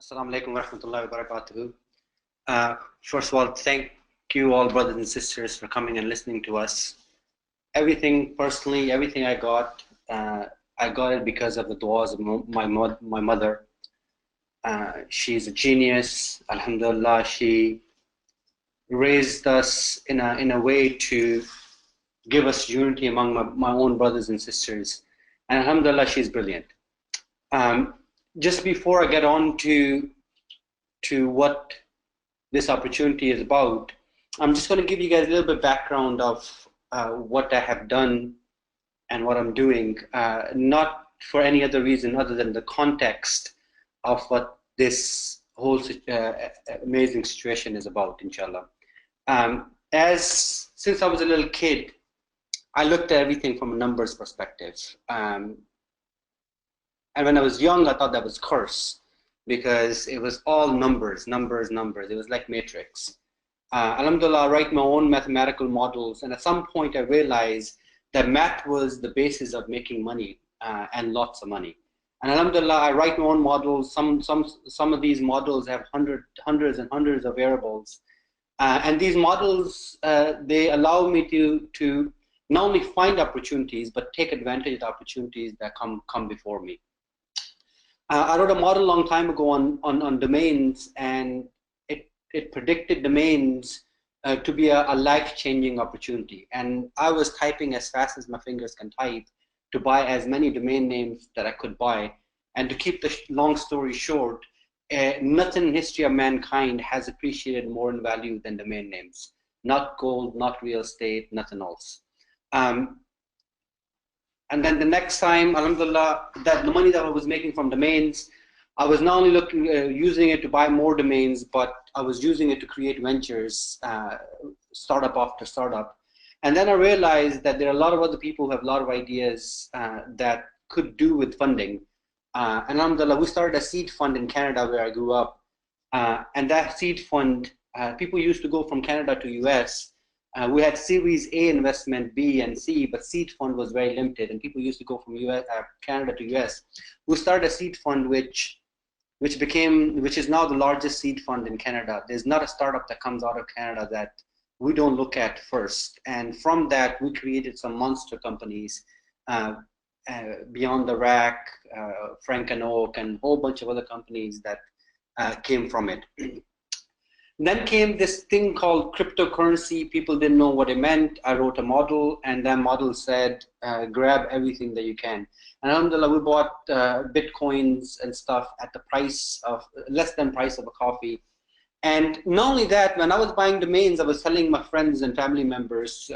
Assalamu alaikum wa rahmatullahi wa barakatuhu. First of all, thank you all brothers and sisters for coming and listening to us. Everything personally, everything I got it because of the du'as of my mother. She's a genius, alhamdulillah. She raised us in a way to give us unity among my own brothers and sisters. And alhamdulillah, she's brilliant. Just before I get on to what this opportunity is about, I'm just going to give you guys a little bit of background of what I have done and what I'm doing, not for any other reason other than the context of what this whole amazing situation is about, inshallah. Since I was a little kid, I looked at everything from a numbers perspective. And when I was young, I thought that was curse because it was all numbers. It was like matrix. Alhamdulillah, I write my own mathematical models, and at some point I realized that math was the basis of making money and lots of money. And alhamdulillah, I write my own models. Some of these models have hundreds and hundreds of variables, and these models they allow me to not only find opportunities but take advantage of the opportunities that come before me. I wrote a model a long time ago on domains, and it predicted domains to be a life-changing opportunity. And I was typing as fast as my fingers can type to buy as many domain names that I could buy. And to keep the long story short, nothing in the history of mankind has appreciated more in value than domain names. Not gold, not real estate, nothing else. And then the next time, alhamdulillah, that the money that I was making from domains, I was not only using it to buy more domains, but I was using it to create ventures, startup after startup. And then I realized that there are a lot of other people who have a lot of ideas that could do with funding. And alhamdulillah, we started a seed fund in Canada where I grew up. And that seed fund, people used to go from Canada to US. We had Series A investment, B and C, but seed fund was very limited, and people used to go from Canada to US. We started a seed fund which is now the largest seed fund in Canada. There's not a startup that comes out of Canada that we don't look at first. And from that, we created some monster companies, Beyond the Rack, Frank and Oak, and a whole bunch of other companies that came from it. Then came this thing called cryptocurrency. People didn't know what it meant. I wrote a model, and that model said, grab everything that you can. And alhamdulillah, we bought Bitcoins and stuff at the price of, less than price of a coffee. And not only that, when I was buying domains, I was telling my friends and family members,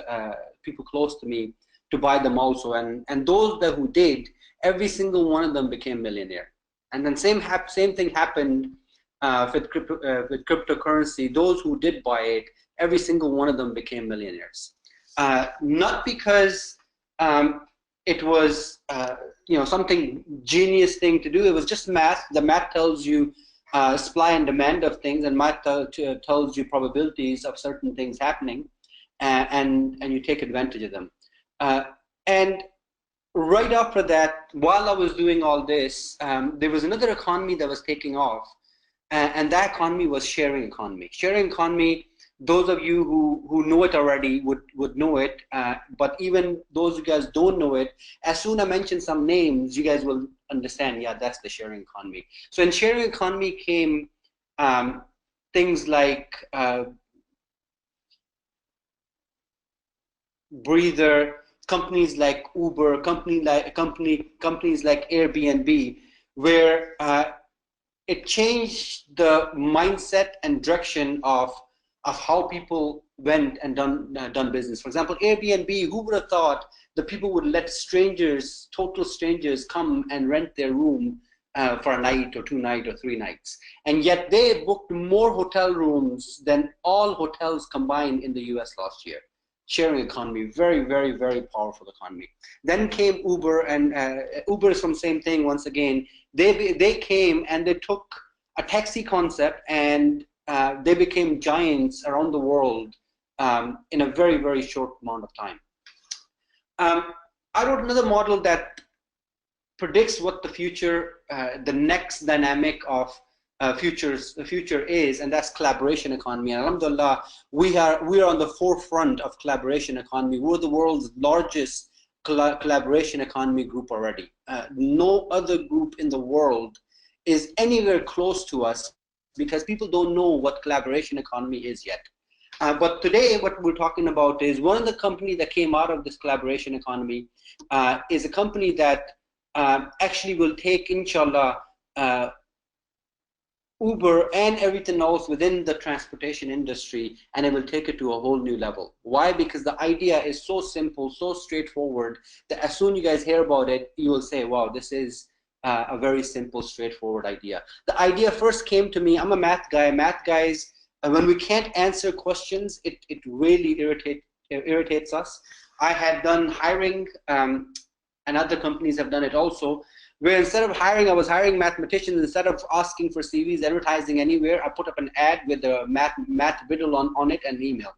people close to me, to buy them also. And those who did, every single one of them became millionaire. And then same thing happened with cryptocurrency. Those who did buy it, every single one of them became millionaires. Not because it was something genius thing to do. It was just math. The math tells you supply and demand of things, and math tells you probabilities of certain things happening, and you take advantage of them. And right after that, while I was doing all this, there was another economy that was taking off. And that economy was sharing economy. Sharing economy, those of you who know it already would know it, but even those who guys don't know it, as soon as I mention some names, you guys will understand, yeah, that's the sharing economy. So in sharing economy came things like Breather, companies like Uber, companies like Airbnb, where it changed the mindset and direction of how people went and done business. For example, Airbnb, who would have thought that people would let strangers, total strangers, come and rent their room for a night or 2 nights or 3 nights? And yet they booked more hotel rooms than all hotels combined in the US last year. Sharing economy, very, very, very powerful economy. Then came Uber, and Uber is from same thing once again. They came and they took a taxi concept, and they became giants around the world in a very, very short amount of time. I wrote another model that predicts what the future, the next dynamic of future is, and that's collaboration economy. And alhamdulillah, we are on the forefront of collaboration economy. We're the world's largest collaboration economy group already. No other group in the world is anywhere close to us, because people don't know what collaboration economy is yet. But today, what we're talking about is one of the companies that came out of this collaboration economy is a company that actually will take, inshallah, Uber and everything else within the transportation industry, and it will take it to a whole new level. Why? Because the idea is so simple, so straightforward, that as soon as you guys hear about it, you will say, wow, this is a very simple, straightforward idea. The idea first came to me. I'm a math guy. Math guys, when we can't answer questions, it really irritates us. I had done hiring, and other companies have done it also, where instead of hiring, I was hiring mathematicians. Instead of asking for CVs, advertising anywhere, I put up an ad with a math riddle on it and an email.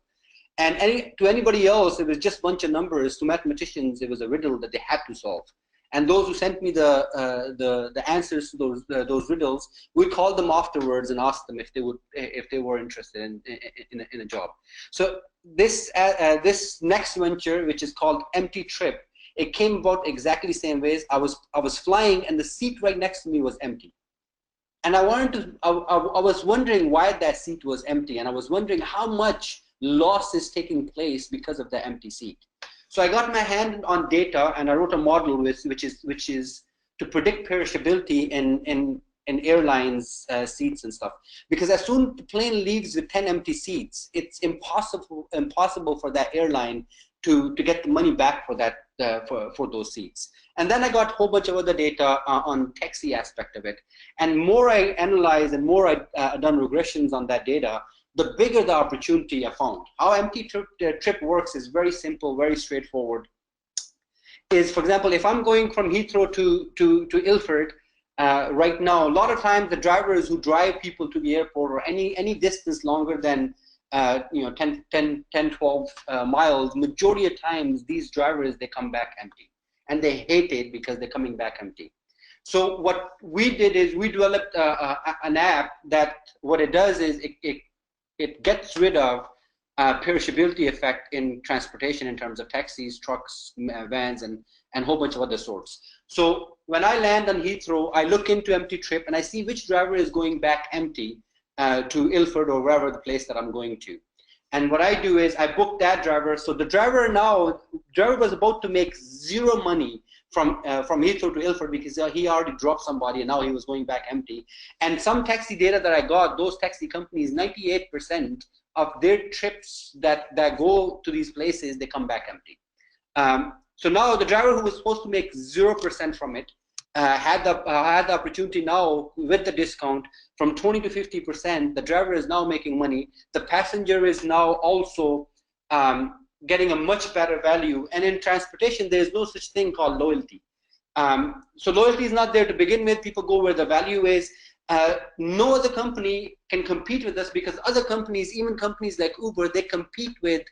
And to anybody else, it was just a bunch of numbers. To mathematicians, it was a riddle that they had to solve. And those who sent me the answers to those riddles, we called them afterwards and asked them if they were interested in a job. So this next venture, which is called Empty Trip, it came about exactly the same ways. I was flying, and the seat right next to me was empty, and I was wondering why that seat was empty, and I was wondering how much loss is taking place because of the empty seat. So I got my hand on data, and I wrote a model which is to predict perishability in airlines seats and stuff. Because as soon as the plane leaves with 10 empty seats, it's impossible for that airline to get the money back for that for those seats. And then I got a whole bunch of other data on taxi aspect of it. And more I analyzed and more I done regressions on that data, the bigger the opportunity I found. How Empty Trip works is very simple, very straightforward. Is, for example, if I'm going from Heathrow to Ilford, right now, a lot of times the drivers who drive people to the airport, or any distance longer than 10, 12 miles, majority of times these drivers, they come back empty, and they hate it because they're coming back empty. So what we did is we developed an app that what it does is it gets rid of perishability effect in transportation in terms of taxis, trucks, vans, and a whole bunch of other sorts. So when I land on Heathrow, I look into Empty Trip and I see which driver is going back empty to Ilford or wherever the place that I'm going to. And what I do is I book that driver. So the driver was about to make zero money from Heathrow to Ilford because he already dropped somebody and now he was going back empty. And some taxi data that I got, those taxi companies, 98% of their trips that go to these places, they come back empty. So now the driver who was supposed to make 0% from it had the opportunity now with the discount from 20 to 50%. The driver is now making money. The passenger is now also getting a much better value. And in transportation, there's no such thing called loyalty. So loyalty is not there to begin with. People go where the value is. No other company can compete with us because other companies, even companies like Uber, they compete with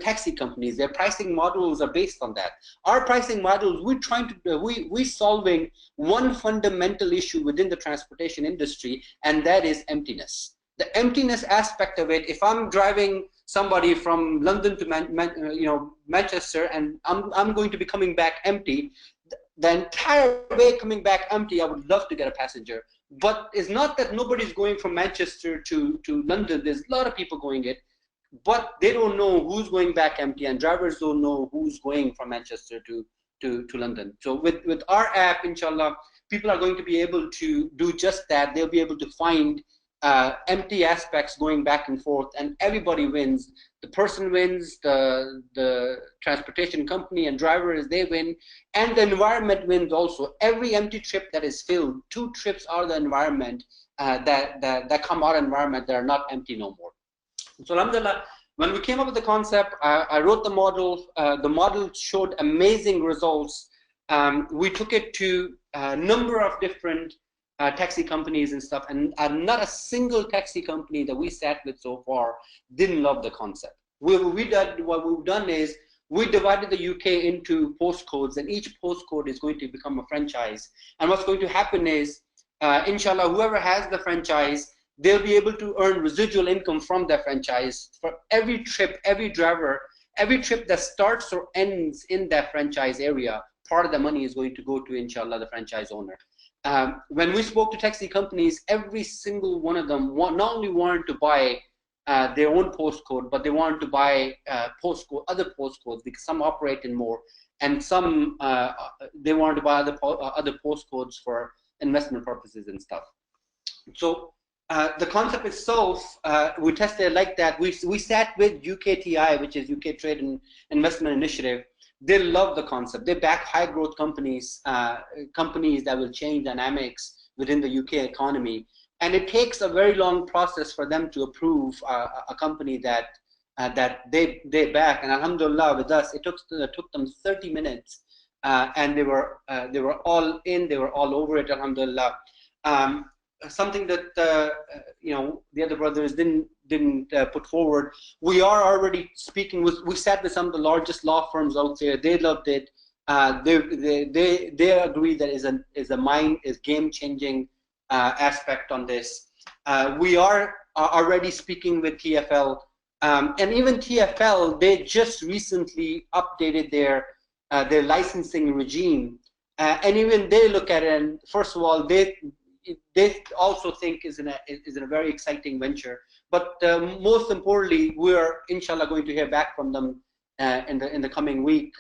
taxi companies. Their pricing models are based on that. Our pricing models, we're solving one fundamental issue within the transportation industry, and that is emptiness. The emptiness aspect of it. If I'm driving somebody from London to Manchester, and I'm going to be coming back empty, the entire way coming back empty, I would love to get a passenger. But it's not that nobody's going from Manchester to London. There's a lot of people going it, but they don't know who's going back empty, and drivers don't know who's going from Manchester to London. So with our app, inshallah, people are going to be able to do just that. They'll be able to find empty aspects going back and forth, and everybody wins. The person wins, the transportation company and drivers, they win, and the environment wins also. Every empty trip that is filled, 2 trips are the environment that come out of environment that are not empty no more. So alhamdulillah, when we came up with the concept, I wrote the model. The model showed amazing results. We took it to a number of different taxi companies and stuff, and not a single taxi company that we sat with so far didn't love the concept. What we've done is we divided the UK into postcodes, and each postcode is going to become a franchise. And what's going to happen is inshallah, whoever has the franchise, they'll be able to earn residual income from their franchise for every trip, every driver, every trip that starts or ends in that franchise area. Part of the money is going to go to, inshallah, the franchise owner. When we spoke to taxi companies, every single one of them not only wanted to buy their own postcode, but they wanted to buy other postcodes, because some operate in more, and some they wanted to buy other postcodes for investment purposes and stuff. So the concept itself, we tested it like that. We sat with UKTI, which is UK Trade and Investment Initiative. They love the concept. They back high growth companies, companies that will change dynamics within the UK economy. And it takes a very long process for them to approve a company that they back. And alhamdulillah, with us, it took them 30 minutes, and they were all in. They were all over it. Alhamdulillah. Something that you know, the other brothers didn't put forward. We are already speaking with. We sat with some of the largest law firms out there. They loved it. They agree that is game changing aspect on this. We are already speaking with TFL, and even TFL, they just recently updated their licensing regime, and even they look at it, and first of all, they also think is in a very exciting venture. But most importantly, we are inshallah going to hear back from them in the coming week,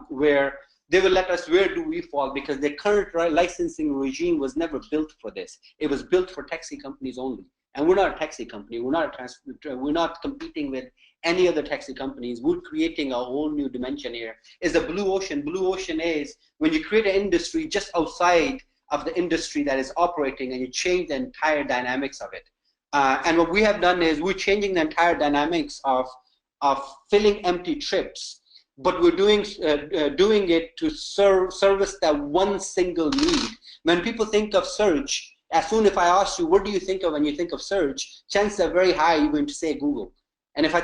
where they will let us where do we fall, because the current licensing regime was never built for this. It was built for taxi companies only, and we're not a taxi company. We're not competing with any other taxi companies. We're creating a whole new dimension here. Is a blue ocean. Blue ocean is when you create an industry just outside of the industry that is operating, and you change the entire dynamics of it. And what we have done is we're changing the entire dynamics of filling empty trips, but we're doing it to service that one single need. When people think of search, as soon if I ask you, what do you think of when you think of search, chances are very high you're going to say Google. And if I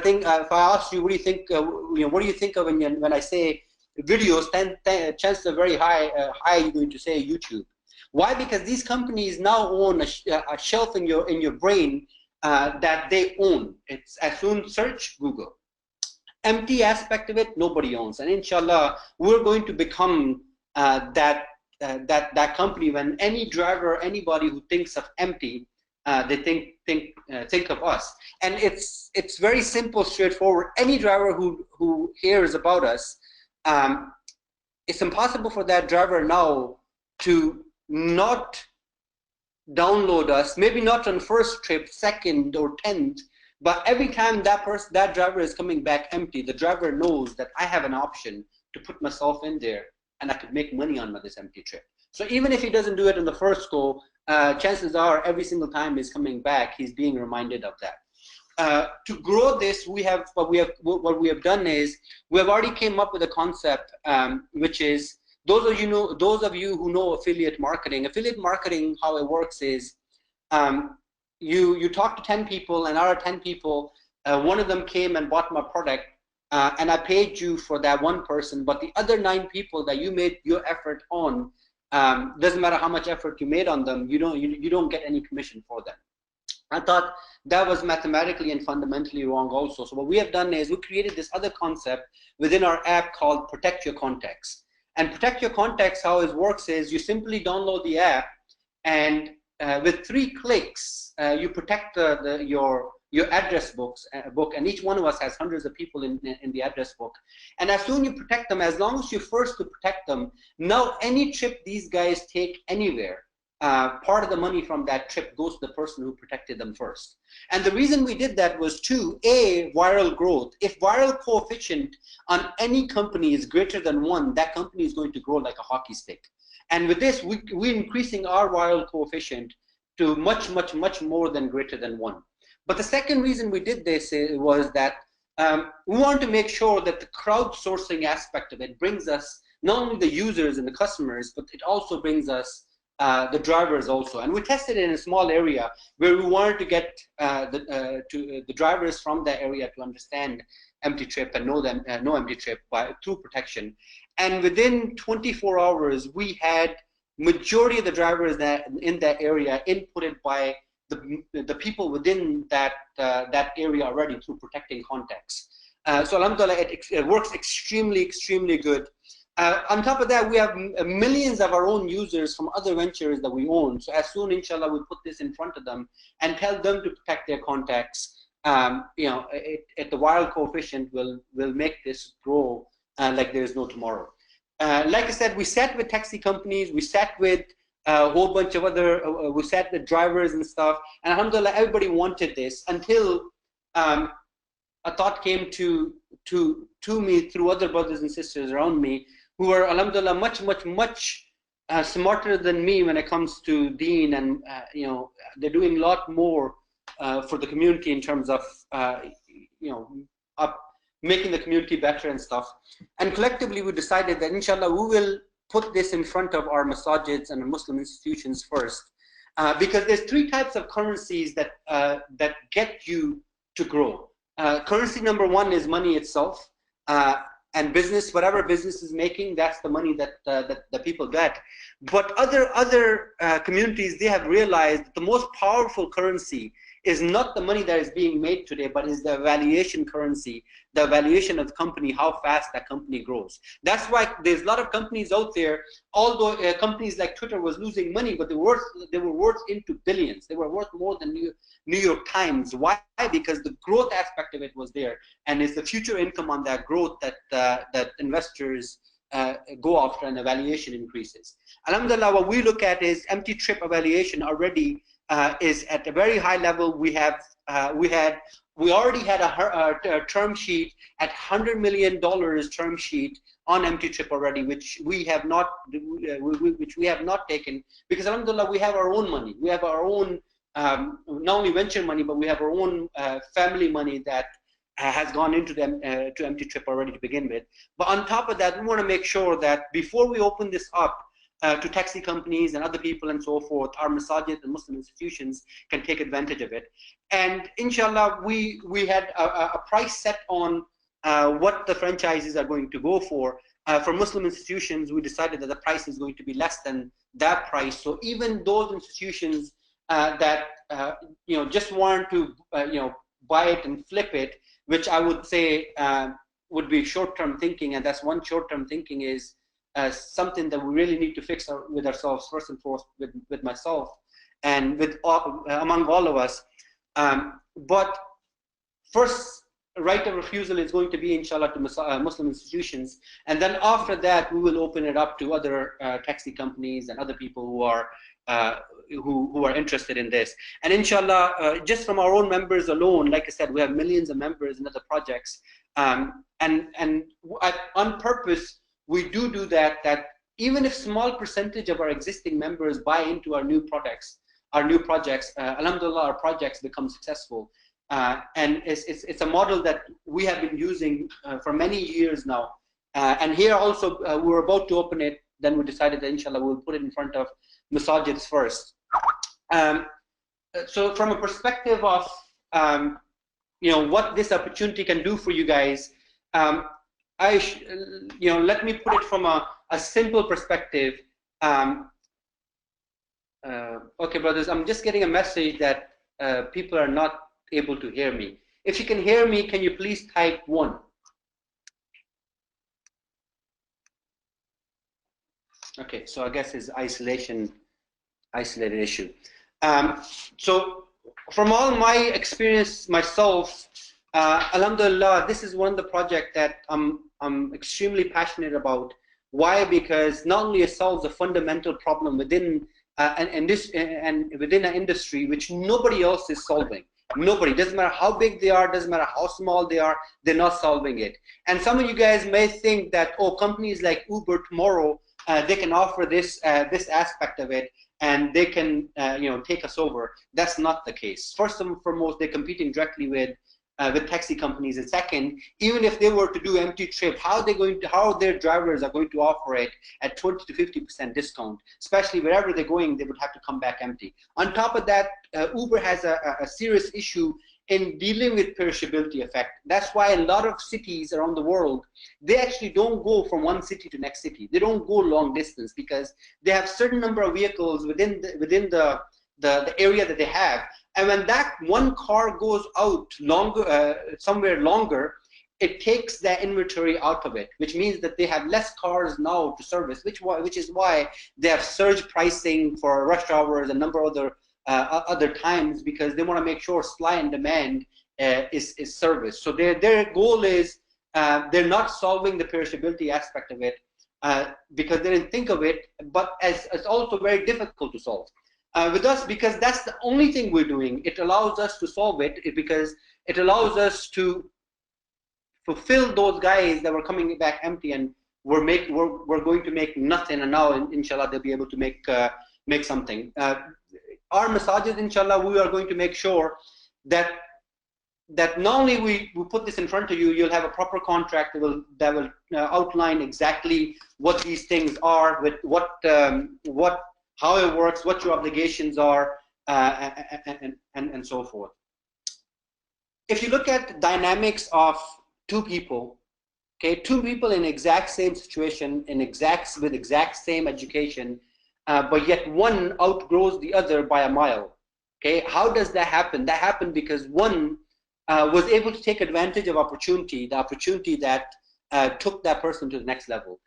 ask you, what do you think? What do you think of when I say videos? Then chances are very high you're going to say YouTube. Why? Because these companies now own a shelf in your brain that they own. It's as soon search Google. Empty aspect of it, nobody owns. And inshallah, we're going to become that company. When any driver, anybody who thinks of empty, they think of us. And it's very simple, straightforward. Any driver who hears about us, it's impossible for that driver now to not download us, maybe not on first trip, second or 10th, but every time that driver is coming back empty, the driver knows that I have an option to put myself in there and I could make money on this empty trip. So even if he doesn't do it in the first go, chances are every single time he's coming back, he's being reminded of that. To grow this, what we have done is we have already came up with a concept, which is those of you who know affiliate marketing. Affiliate marketing, how it works is you talk to 10 people, and out of 10 people, one of them came and bought my product, and I paid you for that one person, but the other 9 people that you made your effort on, doesn't matter how much effort you made on them, you don't get any commission for them. I thought that was mathematically and fundamentally wrong also. So what we have done is we created this other concept within our app called Protect Your Contacts. And Protect Your Contacts, how it works is you simply download the app, and with 3 clicks, you protect your address book, and each one of us has hundreds of people in the address book. And as soon as you protect them, as long as you first to protect them, now any trip these guys take anywhere, part of the money from that trip goes to the person who protected them first. And the reason we did that was to, A, viral growth. If viral coefficient on any company is greater than 1, that company is going to grow like a hockey stick. And with this, we're increasing our viral coefficient to much, much, much more than greater than 1. But the second reason we did this was that we want to make sure that the crowdsourcing aspect of it brings us not only the users and the customers, but it also brings us the drivers also. And we tested it in a small area where we wanted to get the drivers from that area to understand empty trip and know empty trip through protection. And within 24 hours, we had majority of the drivers that in that area inputted by the people within that that area already through protecting context. So alhamdulillah, it works extremely good. On top of that, we have millions of our own users from other ventures that we own. So as soon, inshallah, we put this in front of them and tell them to protect their contacts. You know, the viral coefficient will make this grow like there is no tomorrow. Like I said, we sat with taxi companies, we sat with a whole bunch of other, we sat with drivers and stuff, and alhamdulillah, everybody wanted this until a thought came to me through other brothers and sisters around me who are alhamdulillah much smarter than me when it comes to deen, and you know, they're doing a lot more for the community in terms of you know, making the community better and stuff. And collectively we decided that inshallah we will put this in front of our masajids and Muslim institutions first, because there's three types of currencies that that get you to grow. Currency number one is money itself, and business, whatever business is making, that's the money that that people get. But other communities, they have realized that the most powerful currency is not the money that is being made today, but is the valuation currency, the valuation of the company, how fast that company grows. That's why there's a lot of companies out there, although companies like Twitter was losing money, but they were worth into billions. They were worth more than New York Times. Why? Because the growth aspect of it was there, and it's the future income on that growth that that investors go after, and the valuation increases. Alhamdulillah, what we look at is empty trip evaluation already is at a very high level. We already had a term sheet at $100 million term sheet on empty trip already, which we have not taken, because alhamdulillah we have our own money. We have our own not only venture money, but we have our own family money that has gone into them to empty trip already to begin with. But on top of that, we want to make sure that before we open this up to taxi companies and other people and so forth, our masajid and Muslim institutions can take advantage of it. And inshallah, we had a price set on what the franchises are going to go for. For Muslim institutions, we decided that the price is going to be less than that price. So even those institutions that you know, just want to you know, buy it and flip it, which I would say would be short-term thinking, and that's one short-term thinking is something that we really need to fix with ourselves first and foremost, with myself and with among all of us. But first right of refusal is going to be inshallah to Muslim institutions, and then after that we will open it up to other taxi companies and other people who are interested in this. And inshallah, just from our own members alone, like I said, we have millions of members in other projects, and on purpose we do that even if small percentage of our existing members buy into our new projects, alhamdulillah, our projects become successful. And it's a model that we have been using for many years now. And here also, we were about to open it, then we decided that inshallah we'll put it in front of masajids first. So from a perspective of you know, what this opportunity can do for you guys, you know, let me put it from a simple perspective. Okay, brothers, I'm just getting a message that people are not able to hear me. If you can hear me, can you please type 1? Okay, so I guess it's isolated issue. So from all my experience myself, alhamdulillah, this is one of the projects that I'm extremely passionate about. Why? Because not only it solves a fundamental problem within within an industry which nobody else is solving. Nobody, doesn't matter how big they are, doesn't matter how small they are, they're not solving it. And some of you guys may think that, oh, companies like Uber tomorrow, they can offer this this aspect of it, and they can you know, take us over. That's not the case. First and foremost, they're competing directly with taxi companies, and second, even if they were to do empty trip, how their drivers are going to offer it at 20 to 50% discount, especially wherever they're going, they would have to come back empty. On top of that, Uber has a serious issue in dealing with perishability effect. That's why a lot of cities around the world, they actually don't go from one city to next city. They don't go long distance because they have certain number of vehicles within the area that they have. And when that one car goes out longer, somewhere longer, it takes their inventory out of it, which means that they have less cars now to service, which is why they have surge pricing for rush hours and a number of other times, because they want to make sure supply and demand is serviced. So their goal is they're not solving the perishability aspect of it because they didn't think of it, but as it's also very difficult to solve. With us, because that's the only thing we're doing, it allows us to solve it because it allows us to fulfill those guys that were coming back empty, and we're going to make nothing, and now inshallah they'll be able to make something. Our massages, inshallah, we are going to make sure that not only we put this in front of you, you'll have a proper contract that will outline exactly what these things are, with how it works, what your obligations are, and so forth. If you look at dynamics of two people, okay, two people in exact same situation, with exact same education, but yet one outgrows the other by a mile. Okay, how does that happen? That happened because one was able to take advantage of the opportunity that took that person to the next level.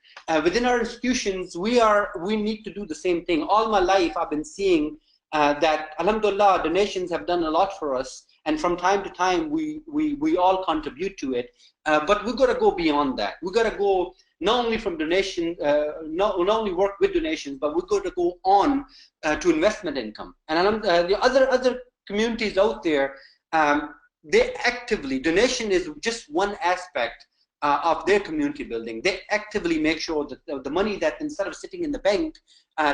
Within our institutions, we need to do the same thing. All my life, I've been seeing that, alhamdulillah, donations have done a lot for us, and from time to time, we all contribute to it. But we've got to go beyond that. We've got to go not only from donation, not only work with donations, but we've got to go on to investment income. And the other communities out there, they actively, donation is just one aspect of their community building. They actively make sure that the money that, instead of sitting in the bank,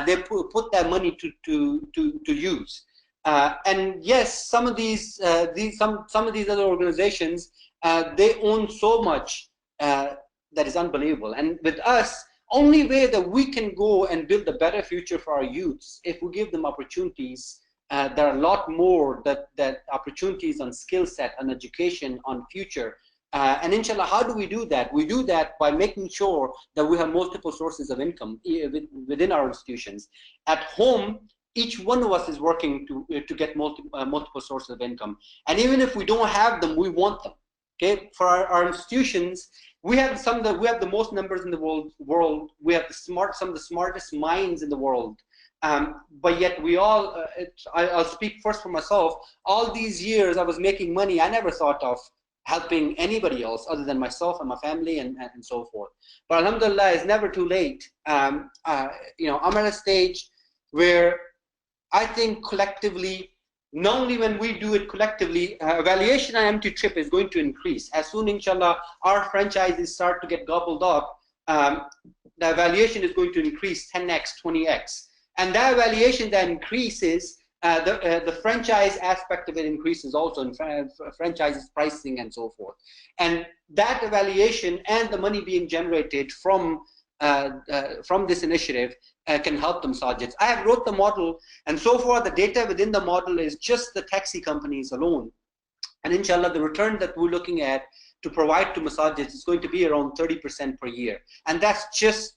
they put that money to use. And yes, some of these other organizations, they own so much that is unbelievable. And with us, only way that we can go and build a better future for our youths, if we give them opportunities. There are a lot more that opportunities on skill set, on education, on future. And inshallah, how do we do that? We do that by making sure that we have multiple sources of income within our institutions. At home, each one of us is working to get multiple sources of income. And even if we don't have them, we want them. Okay, for our institutions, we have the most numbers in the world. We have some of the smartest minds in the world. But yet we all, I'll speak first for myself. All these years I was making money, I never thought of helping anybody else other than myself and my family and so forth. But alhamdulillah, it's never too late. I'm at a stage where I think collectively, not only when we do it collectively, valuation on empty trip is going to increase. As soon, inshallah, our franchises start to get gobbled up, the valuation is going to increase 10x, 20x. And that valuation that increases, the franchise aspect of it increases also in franchises pricing and so forth. And that valuation and the money being generated from this initiative can help them, Sajid. I have wrote the model, and so far the data within the model is just the taxi companies alone. And inshallah, the return that we're looking at to provide to massages is going to be around 30% per year. And that's just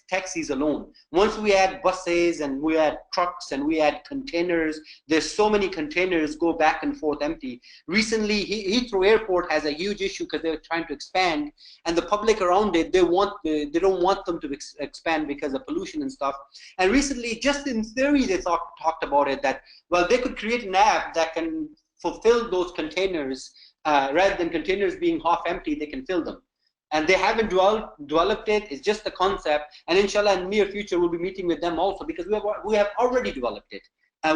taxis alone. Once we add buses and we add trucks and we add containers, there's so many containers go back and forth empty. Recently, Heathrow Airport has a huge issue because they're trying to expand, and the public around it, they don't want them to expand because of pollution and stuff. And recently, just in theory, they talked about it, that, well, they could create an app that can fulfill those containers, rather than containers being half empty, they can fill them. And they haven't developed it. It's just a concept. And inshallah, in the near future, we'll be meeting with them also, because we have already developed it.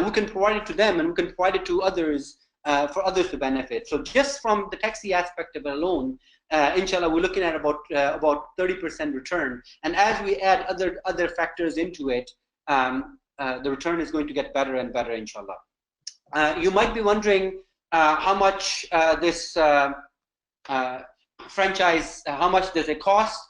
We can provide it to them, and we can provide it to others for others to benefit. So just from the taxi aspect of it alone, inshallah, we're looking at about 30% return. And as we add other factors into it, the return is going to get better and better, inshallah. You might be wondering how much this franchise, how much does it cost?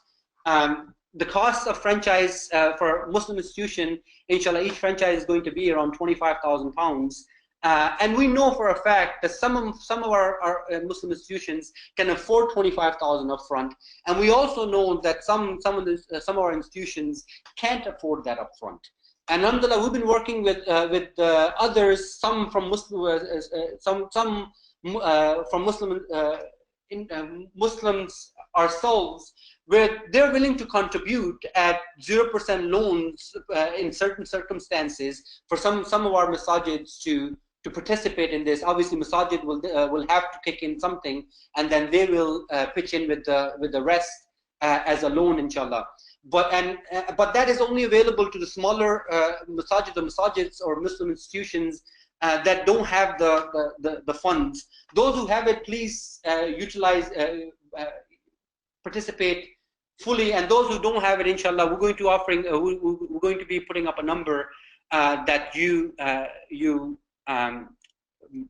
The cost of franchise for Muslim institution, inshallah, each franchise is going to be around £25,000. And we know for a fact that some of our Muslim institutions can afford 25,000 upfront, and we also know that some of our institutions can't afford that upfront. And alhamdulillah, we've been working with others, some from Muslim, some from Muslims ourselves, where they're willing to contribute at 0% loans in certain circumstances for some of our masajids to participate in this. Obviously, masajid will have to kick in something, and then they will pitch in with the rest as a loan, inshallah. But that is only available to the smaller masajids or Muslim institutions that don't have the funds. Those who have it, please utilize, participate fully. And those who don't have it, inshallah, we're going to be putting up a number that you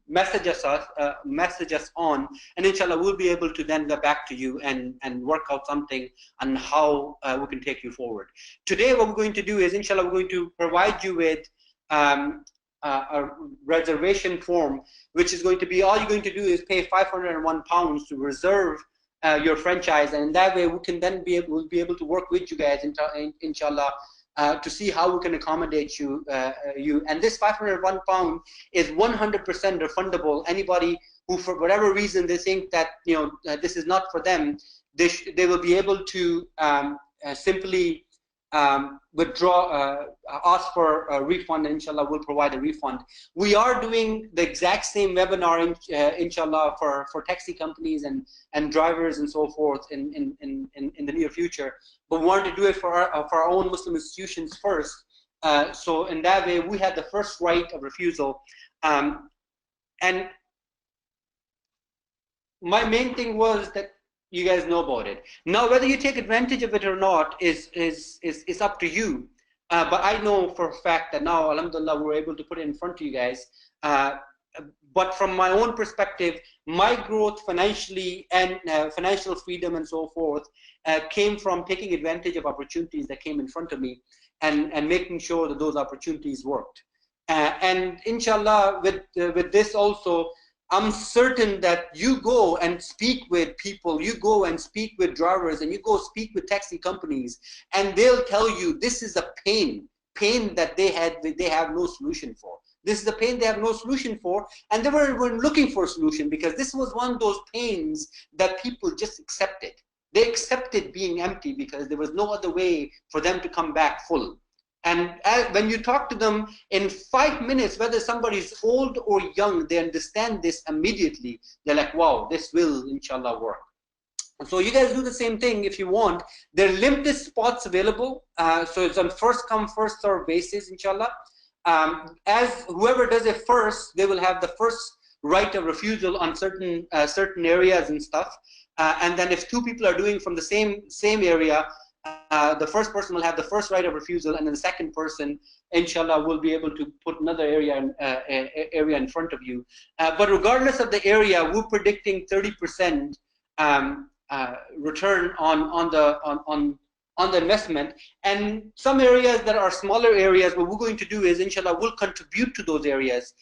message us on, and inshallah we'll be able to then get back to you and work out something on how we can take you forward. Today what we're going to do is, inshallah, we're going to provide you with a reservation form, which is going to be, all you're going to do is pay £501 to reserve your franchise, and in that way we can then we'll be able to work with you guys, inshallah, to see how we can accommodate you. And this £501 is 100% refundable. Anybody who, for whatever reason, they think that this is not for them, they will be able to simply withdraw, ask for a refund, and inshallah we'll provide a refund. We are doing the exact same webinar, inshallah, for taxi companies and drivers and so forth in the near future. But we wanted to do it for our own Muslim institutions first. So in that way, we had the first right of refusal. And my main thing was that you guys know about it. Now, whether you take advantage of it or not is up to you. But I know for a fact that now, alhamdulillah, we're able to put it in front of you guys. But from my own perspective, my growth financially and financial freedom and so forth came from taking advantage of opportunities that came in front of me and making sure that those opportunities worked. And inshallah, with this also, I'm certain that you go and speak with people, you go and speak with drivers, and you go speak with taxi companies, and they'll tell you this is a pain that they have no solution for. This is the pain they have no solution for, and they were looking for a solution, because this was one of those pains that people just accepted. They accepted being empty because there was no other way for them to come back full. And when you talk to them in 5 minutes, whether somebody's old or young, they understand this immediately. They're like, wow, this will inshallah work. So you guys do the same thing if you want. There are limited spots available. So it's on first come, first serve basis, inshallah. As whoever does it first, they will have the first right of refusal on certain areas and stuff. And then if two people are doing from the same area, the first person will have the first right of refusal, and then the second person, inshallah, will be able to put another area in front of you. But regardless of the area, we're predicting 30% return on the investment. And some areas that are smaller areas, what we're going to do is, inshallah, we'll contribute to those areas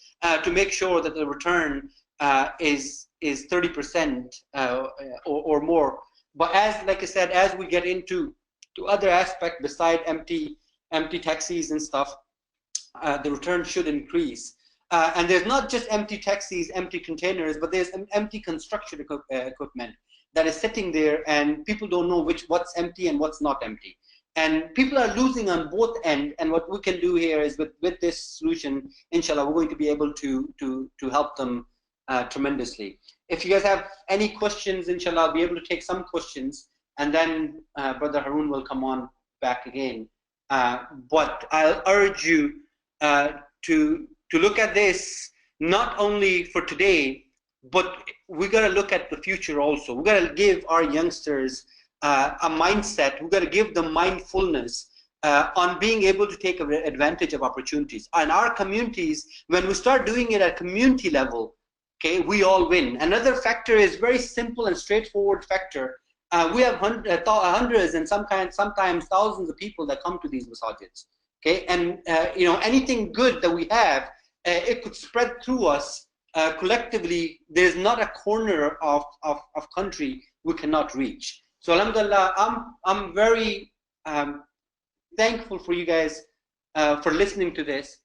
to make sure that the return is 30% or more. But like I said, as we get into other aspects beside empty taxis and stuff, the return should increase. And there's not just empty taxis, empty containers, but there's empty construction equipment that is sitting there, and people don't know what's empty and what's not empty. And people are losing on both ends. And what we can do here is, with this solution, inshallah, we're going to be able to help them tremendously. If you guys have any questions, inshallah, I'll be able to take some questions, and then Brother Haroon will come on back again. But I'll urge you to look at this not only for today, but we got to look at the future also. We got to give our youngsters a mindset. We got to give them mindfulness on being able to take advantage of opportunities. And our communities, when we start doing it at community level, okay, we all win. Another factor is very simple and straightforward factor. We have hundreds and sometimes thousands of people that come to these masajids. Okay, and anything good that we have, it could spread through us. Collectively, there's not a corner of country we cannot reach. So alhamdulillah, I'm very thankful for you guys for listening to this.